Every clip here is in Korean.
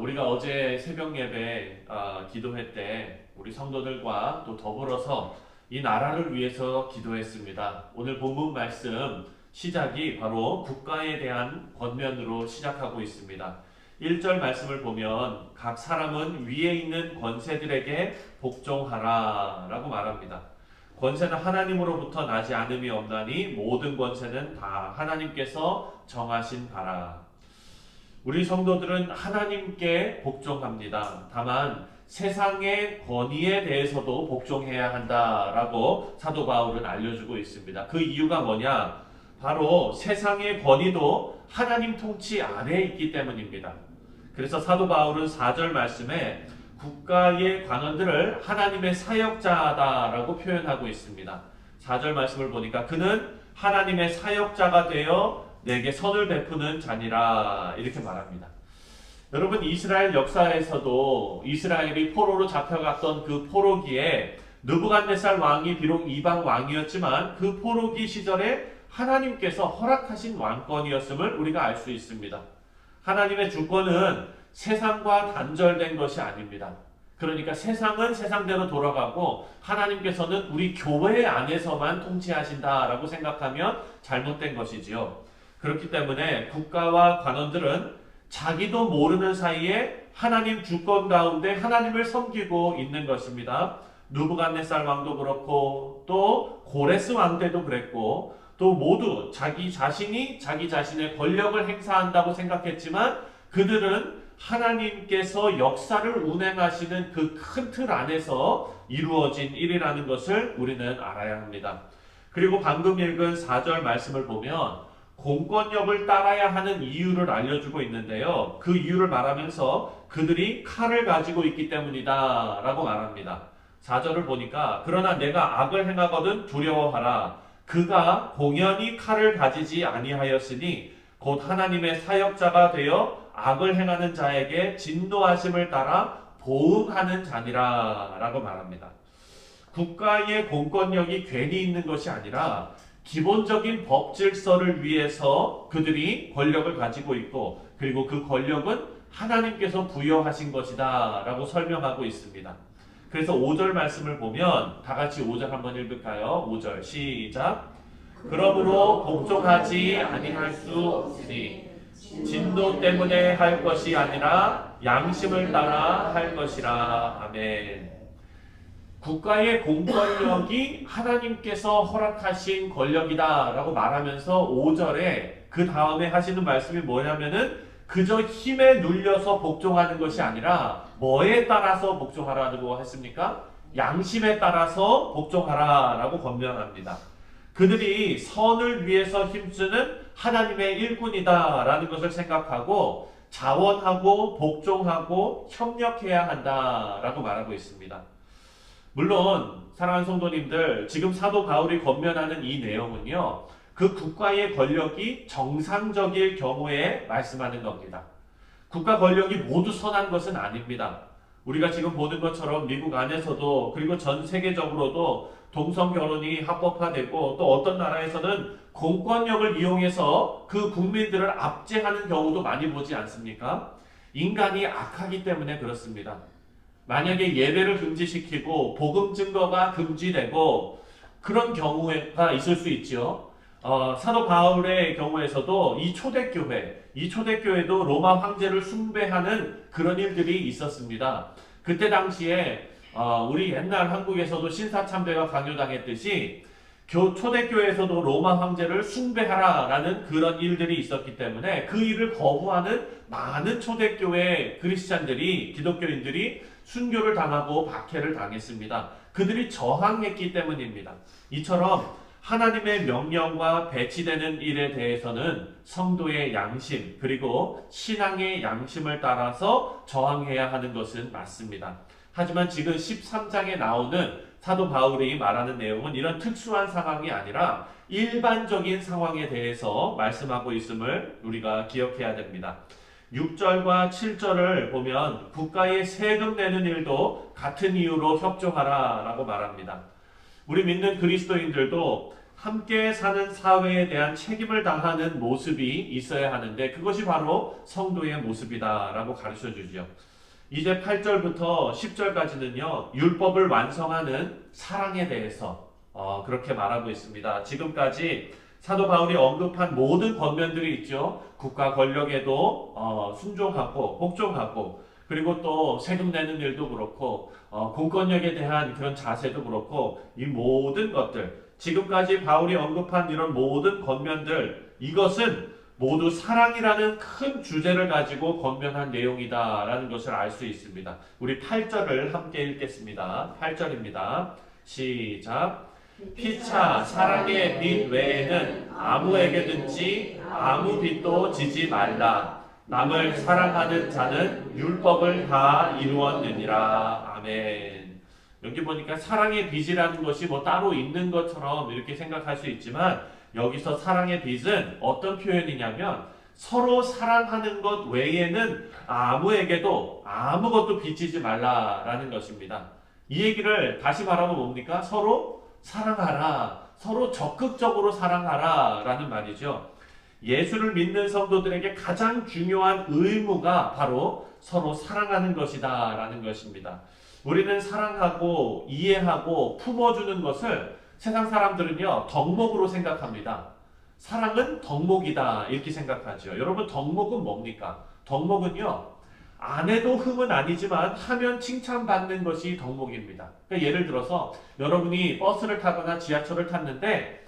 우리가 어제 새벽 예배 기도회 때 우리 성도들과 또 더불어서 이 나라를 위해서 기도했습니다. 오늘 본문 말씀 시작이 바로 국가에 대한 권면으로 시작하고 있습니다. 1절 말씀을 보면 각 사람은 위에 있는 권세들에게 복종하라 라고 말합니다. 권세는 하나님으로부터 나지 않음이 없나니 모든 권세는 다 하나님께서 정하신 바라. 우리 성도들은 하나님께 복종합니다. 다만 세상의 권위에 대해서도 복종해야 한다라고 사도 바울은 알려주고 있습니다. 그 이유가 뭐냐? 바로 세상의 권위도 하나님 통치 아래에 있기 때문입니다. 그래서 사도 바울은 4절 말씀에 국가의 관원들을 하나님의 사역자다라고 표현하고 있습니다. 4절 말씀을 보니까 그는 하나님의 사역자가 되어 내게 선을 베푸는 자니라 이렇게 말합니다. 여러분, 이스라엘 역사에서도 이스라엘이 포로로 잡혀갔던 그 포로기에 느부갓네살 왕이 비록 이방 왕이었지만 그 포로기 시절에 하나님께서 허락하신 왕권이었음을 우리가 알 수 있습니다. 하나님의 주권은 세상과 단절된 것이 아닙니다. 그러니까 세상은 세상대로 돌아가고 하나님께서는 우리 교회 안에서만 통치하신다라고 생각하면 잘못된 것이지요. 그렇기 때문에 국가와 관원들은 자기도 모르는 사이에 하나님 주권 가운데 하나님을 섬기고 있는 것입니다. 느부갓네살 왕도 그렇고 또 고레스 왕 때도 그랬고 또 모두 자기 자신이 자기 자신의 권력을 행사한다고 생각했지만 그들은 하나님께서 역사를 운행하시는 그 큰 틀 안에서 이루어진 일이라는 것을 우리는 알아야 합니다. 그리고 방금 읽은 4절 말씀을 보면 공권력을 따라야 하는 이유를 알려주고 있는데요. 그 이유를 말하면서 그들이 칼을 가지고 있기 때문이다 라고 말합니다. 4절을 보니까 그러나 내가 악을 행하거든 두려워하라. 그가 공연히 칼을 가지지 아니하였으니 곧 하나님의 사역자가 되어 악을 행하는 자에게 진노하심을 따라 보응하는 자니라 라고 말합니다. 국가의 공권력이 괜히 있는 것이 아니라 기본적인 법 질서를 위해서 그들이 권력을 가지고 있고 그리고 그 권력은 하나님께서 부여하신 것이다 라고 설명하고 있습니다. 그래서 5절 말씀을 보면 다 같이 5절 한번 읽을까요? 5절 시작. 그러므로 복종하지 아니할 수 없으니 진노 때문에 할 것이 아니라 양심을 따라 할 것이라. 아멘. 국가의 공권력이 하나님께서 허락하신 권력이다 라고 말하면서 5절에 그 다음에 하시는 말씀이 뭐냐면은 그저 힘에 눌려서 복종하는 것이 아니라 뭐에 따라서 복종하라고 했습니까? 양심에 따라서 복종하라 라고 권면합니다. 그들이 선을 위해서 힘쓰는 하나님의 일꾼이다 라는 것을 생각하고 자원하고 복종하고 협력해야 한다 라고 말하고 있습니다. 물론 사랑하는 성도님들, 지금 사도 바울이 권면하는 이 내용은요, 그 국가의 권력이 정상적일 경우에 말씀하는 겁니다. 국가 권력이 모두 선한 것은 아닙니다. 우리가 지금 보는 것처럼 미국 안에서도 그리고 전 세계적으로도 동성 결혼이 합법화되고 또 어떤 나라에서는 공권력을 이용해서 그 국민들을 압제하는 경우도 많이 보지 않습니까? 인간이 악하기 때문에 그렇습니다. 만약에 예배를 금지시키고 복음 증거가 금지되고 그런 경우가 있을 수 있죠. 사도 바울의 경우에서도 이 초대교회도 로마 황제를 숭배하는 그런 일들이 있었습니다. 그때 당시에 우리 옛날 한국에서도 신사참배가 강요당했듯이 초대교회에서도 로마 황제를 숭배하라 라는 그런 일들이 있었기 때문에 그 일을 거부하는 많은 초대교회 크리스찬들이, 기독교인들이 순교를 당하고 박해를 당했습니다. 그들이 저항했기 때문입니다. 이처럼 하나님의 명령과 배치되는 일에 대해서는 성도의 양심 그리고 신앙의 양심을 따라서 저항해야 하는 것은 맞습니다. 하지만 지금 13장에 나오는 사도 바울이 말하는 내용은 이런 특수한 상황이 아니라 일반적인 상황에 대해서 말씀하고 있음을 우리가 기억해야 됩니다. 6절과 7절을 보면 국가에 세금 내는 일도 같은 이유로 협조하라 라고 말합니다. 우리 믿는 그리스도인들도 함께 사는 사회에 대한 책임을 다하는 모습이 있어야 하는데 그것이 바로 성도의 모습이다라고 가르쳐 주죠. 이제 8절부터 10절까지는요. 율법을 완성하는 사랑에 대해서 그렇게 말하고 있습니다. 지금까지 사도 바울이 언급한 모든 권면들이 있죠. 국가 권력에도 순종하고 복종하고 그리고 또 세금 내는 일도 그렇고 공권력에 대한 그런 자세도 그렇고 이 모든 것들 지금까지 바울이 언급한 이런 모든 권면들 이것은 모두 사랑이라는 큰 주제를 가지고 권면한 내용이다라는 것을 알 수 있습니다. 우리 8절을 함께 읽겠습니다. 8절입니다. 시작. 피차 사랑의 빛 외에는 아무에게든지 아무 빛도 지지 말라. 남을 사랑하는 자는 율법을 다 이루었느니라. 아멘. 여기 보니까 사랑의 빛이라는 것이 뭐 따로 있는 것처럼 이렇게 생각할 수 있지만 여기서 사랑의 빛은 어떤 표현이냐면 서로 사랑하는 것 외에는 아무에게도 아무것도 비치지 말라라는 것입니다. 이 얘기를 다시 말하면 뭡니까? 서로 사랑하라. 서로 적극적으로 사랑하라 라는 말이죠. 예수를 믿는 성도들에게 가장 중요한 의무가 바로 서로 사랑하는 것이다 라는 것입니다. 우리는 사랑하고 이해하고 품어주는 것을 세상 사람들은요 덕목으로 생각합니다. 사랑은 덕목이다 이렇게 생각하죠. 여러분 덕목은 뭡니까? 덕목은요 안 해도 흠은 아니지만 하면 칭찬받는 것이 덕목입니다. 그러니까 예를 들어서 여러분이 버스를 타거나 지하철을 탔는데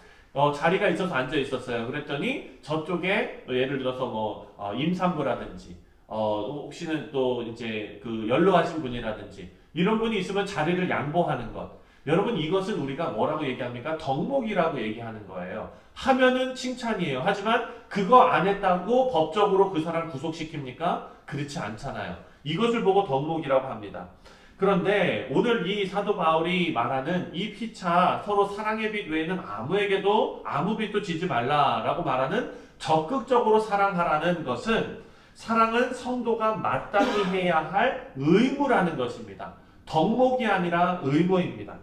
자리가 있어서 앉아 있었어요. 그랬더니 저쪽에 예를 들어서 임산부라든지 혹시는 또 이제 그 연로하신 분이라든지 이런 분이 있으면 자리를 양보하는 것. 여러분 이것은 우리가 뭐라고 얘기합니까? 덕목이라고 얘기하는 거예요. 하면은 칭찬이에요. 하지만 그거 안 했다고 법적으로 그 사람 구속시킵니까? 그렇지 않잖아요. 이것을 보고 덕목이라고 합니다. 그런데 오늘 이 사도 바울이 말하는 이 피차 서로 사랑의 빛 외에는 아무에게도 아무 빛도 지지 말라라고 말하는 적극적으로 사랑하라는 것은 사랑은 성도가 마땅히 해야 할 의무라는 것입니다. 덕목이 아니라 의무입니다.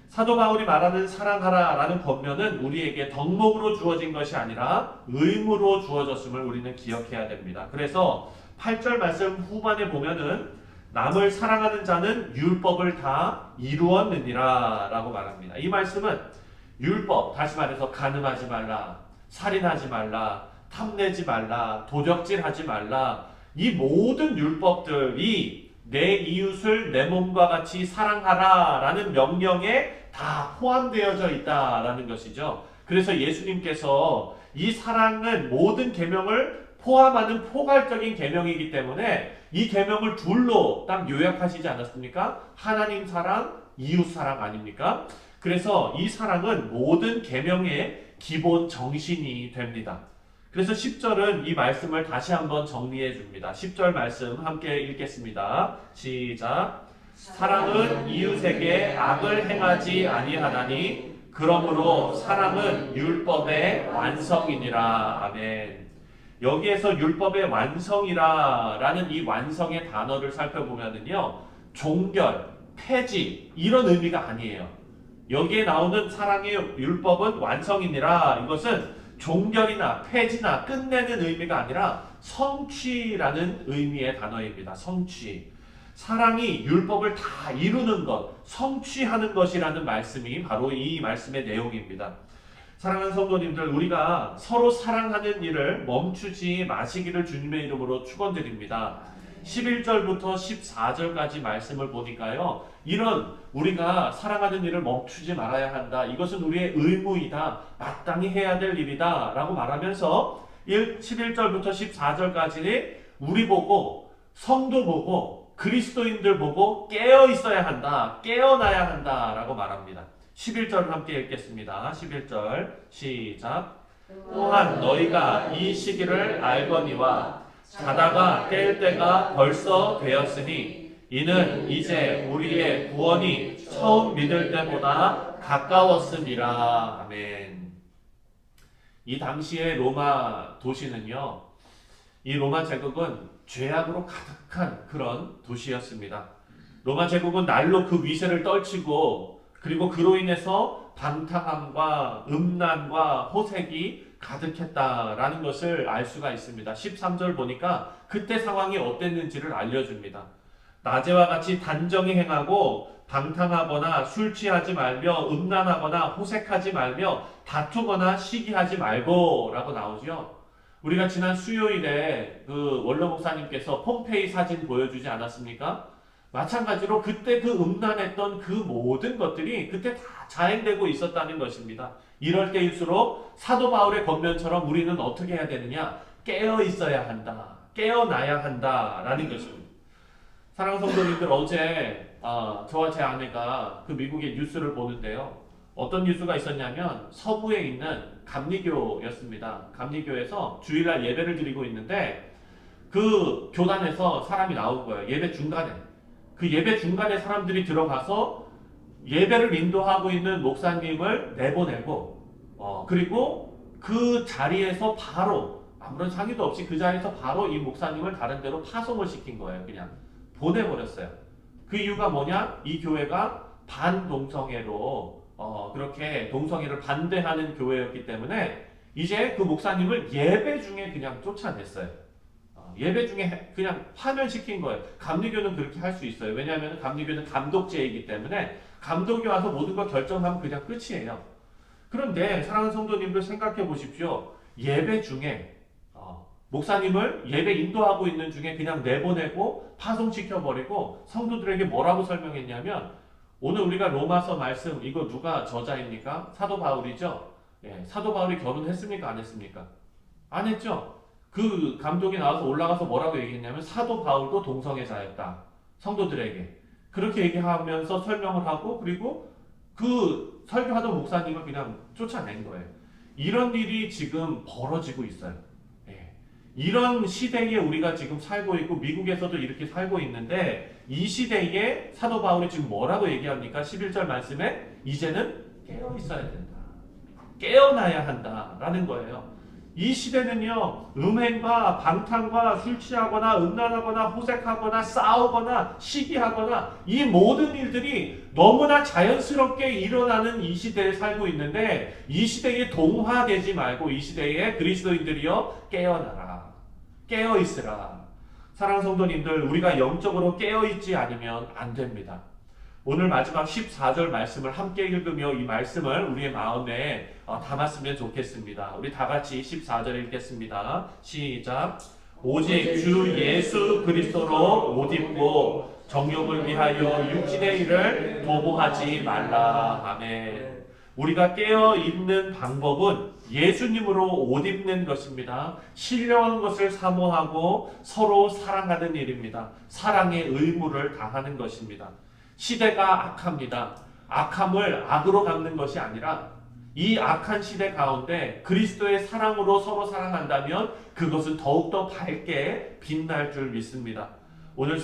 사도 바울이 말하는 사랑하라라는 권면은 우리에게 덕목으로 주어진 것이 아니라 의무로 주어졌음을 우리는 기억해야 됩니다. 그래서 8절 말씀 후반에 보면은 남을 사랑하는 자는 율법을 다 이루었느니라 라고 말합니다. 이 말씀은 율법, 다시 말해서 간음하지 말라, 살인하지 말라, 탐내지 말라, 도적질하지 말라 이 모든 율법들이 내 이웃을 내 몸과 같이 사랑하라 라는 명령에 다 포함되어져 있다라는 것이죠. 그래서 예수님께서 이 사랑은 모든 계명을 포함하는 포괄적인 계명이기 때문에 이 계명을 둘로 딱 요약하시지 않았습니까? 하나님 사랑, 이웃 사랑 아닙니까? 그래서 이 사랑은 모든 계명의 기본 정신이 됩니다. 그래서 10절은 이 말씀을 다시 한번 정리해 줍니다. 10절 말씀 함께 읽겠습니다. 시작. 사랑은 이웃에게 악을 행하지 아니하나니 그러므로 사랑은 율법의 완성이니라. 아멘. 여기에서 율법의 완성이라 라는 이 완성의 단어를 살펴보면은요 종결, 폐지 이런 의미가 아니에요. 여기에 나오는 사랑의 율법은 완성이니라 이것은 종결이나 폐지나 끝내는 의미가 아니라 성취라는 의미의 단어입니다. 성취. 사랑이 율법을 다 이루는 것, 성취하는 것이라는 말씀이 바로 이 말씀의 내용입니다. 사랑하는 성도님들, 우리가 서로 사랑하는 일을 멈추지 마시기를 주님의 이름으로 축원드립니다. 11절부터 14절까지 말씀을 보니까요. 이런 우리가 사랑하는 일을 멈추지 말아야 한다. 이것은 우리의 의무이다. 마땅히 해야 될 일이다. 라고 말하면서 11절부터 14절까지 우리 보고 성도 보고 그리스도인들 보고 깨어 있어야 한다. 깨어나야 한다. 라고 말합니다. 11절 함께 읽겠습니다. 11절 시작. 또한 너희가 이 시기를 알거니와 자다가 깰 때가 벌써 되었으니 이는 이제 우리의 구원이 처음 믿을 때보다 가까웠음이라. 아멘. 이 당시의 로마 도시는요, 이 로마 제국은 죄악으로 가득한 그런 도시였습니다. 로마 제국은 날로 그 위세를 떨치고 그리고 그로 인해서 방탕함과 음란과 호색이 가득했다라는 것을 알 수가 있습니다. 13절 보니까 그때 상황이 어땠는지를 알려줍니다. 낮에와 같이 단정히 행하고 방탕하거나 술 취하지 말며 음란하거나 호색하지 말며 다투거나 시기하지 말고 라고 나오죠. 우리가 지난 수요일에 그 원로 목사님께서 폼페이 사진 보여주지 않았습니까? 마찬가지로 그때 그 음란했던 그 모든 것들이 그때 다 자행되고 있었다는 것입니다. 이럴 때일수록 사도 바울의 권면처럼 우리는 어떻게 해야 되느냐? 깨어 있어야 한다. 깨어나야 한다라는 것입니다. 사랑하는 성도님들, 어제 저와 제 아내가 그 미국의 뉴스를 보는데요. 어떤 뉴스가 있었냐면 서부에 있는 감리교였습니다. 감리교에서 주일날 예배를 드리고 있는데 그 교단에서 사람이 나온 거예요. 예배 중간에. 그 예배 중간에 사람들이 들어가서 예배를 인도하고 있는 목사님을 내보내고 그리고 그 자리에서 바로 아무런 상의도 없이 그 자리에서 바로 이 목사님을 다른 데로 파송을 시킨 거예요. 그냥 보내버렸어요. 그 이유가 뭐냐? 이 교회가 반동성애로 그렇게 동성애를 반대하는 교회였기 때문에 이제 그 목사님을 예배 중에 그냥 쫓아냈어요. 예배 중에 그냥 파면시킨 거예요. 감리교는 그렇게 할 수 있어요. 왜냐하면 감리교는 감독제이기 때문에 감독이 와서 모든 걸 결정하면 그냥 끝이에요. 그런데 사랑하는 성도님들 생각해 보십시오. 예배 중에 목사님을 예배 인도하고 있는 중에 그냥 내보내고 파송시켜버리고 성도들에게 뭐라고 설명했냐면 오늘 우리가 로마서 말씀 이거 누가 저자입니까? 사도 바울이죠. 예, 사도 바울이 결혼했습니까? 안 했습니까? 안 했죠. 그 감독이 나와서 올라가서 뭐라고 얘기했냐면 사도 바울도 동성애자였다. 성도들에게. 그렇게 얘기하면서 설명을 하고 그리고 그 설교하던 목사님을 그냥 쫓아낸 거예요. 이런 일이 지금 벌어지고 있어요. 예. 이런 시대에 우리가 지금 살고 있고 미국에서도 이렇게 살고 있는데 이 시대에 사도 바울이 지금 뭐라고 얘기합니까? 11절 말씀에 이제는 깨어 있어야 된다. 깨어나야 한다라는 거예요. 이 시대는요, 음행과 방탕과 술 취하거나 음란하거나 호색하거나 싸우거나 시기하거나 이 모든 일들이 너무나 자연스럽게 일어나는 이 시대에 살고 있는데 이 시대에 동화되지 말고 이 시대에 그리스도인들이여 깨어나라. 깨어있으라. 사랑하는 성도님들, 우리가 영적으로 깨어있지 않으면 안 됩니다. 오늘 마지막 14절 말씀을 함께 읽으며 이 말씀을 우리의 마음에 담았으면 좋겠습니다. 우리 다 같이 14절 읽겠습니다. 시작. 오직 주 예수 그리스도로 옷 입고 정욕을 위하여 육신의 일을 도모하지 말라. 아멘. 우리가 깨어있는 방법은 예수님으로 옷 입는 것입니다. 신령한 것을 사모하고 서로 사랑하는 일입니다. 사랑의 의무를 다하는 것입니다. 시대가 악합니다. 악함을 악으로 갚는 것이 아니라 이 악한 시대 가운데 그리스도의 사랑으로 서로 사랑한다면 그것은 더욱더 밝게 빛날 줄 믿습니다. 오늘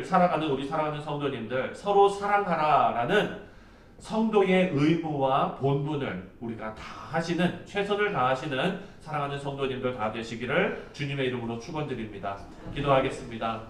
살아가는 우리 사랑하는 성도님들 서로 사랑하라라는 성도의 의무와 본분을 우리가 다 하시는 최선을 다하시는 사랑하는 성도님들 다 되시기를 주님의 이름으로 축원드립니다. 기도하겠습니다.